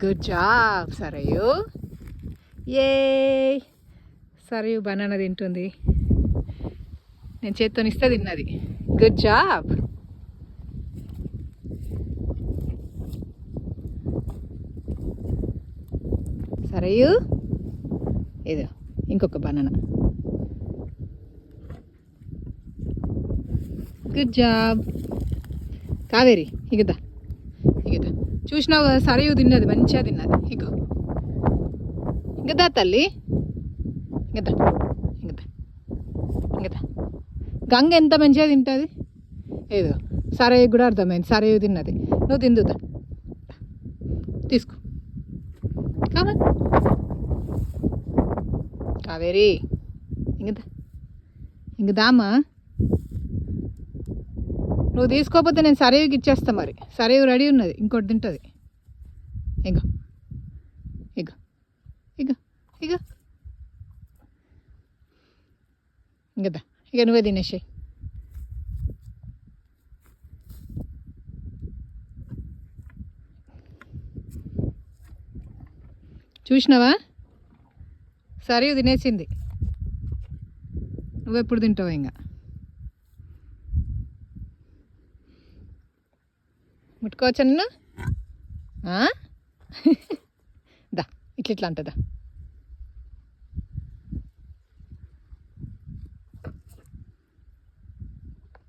Good job Sarayu. ఏ Sarayu banana తింటుంది. నేను చేత్తో ఇస్తే తిన్నది. Good job. సరయు ఏదో ఇంకొక బనానా. Good job. కావేరి ఇగదా ఇగదా చూసినావు కదా, సరయు తిన్నది, మంచిగా తిన్నది. ఇగో ఇంకదా తల్లి, ఇంకదా ఇంకదా ఇంకదా. గంగ ఎంత మంచిగా తింటుంది. ఏదో సరయు కూడా అర్థమైంది, సరయు తిన్నది. నువ్వు తిందుదా, తీసుకో. కావాలి కావేరి ఇంకదా ఇంకదామా. నువ్వు తీసుకోకపోతే నేను సరయుకి ఇచ్చేస్తా. మరి సరయు రెడీ ఉన్నది, ఇంకోటి తింటుంది. ఇగో ఇగో ఇగో ఇగో ఇంకదా. ఇక నువ్వే తినేసాయి. చూసినావా, సరయు తినేసింది. నువ్వెప్పుడు తింటావు ఇంకా. ముట్టుకోవచ్చా నిన్ను? దా ఇట్లా అంటదా.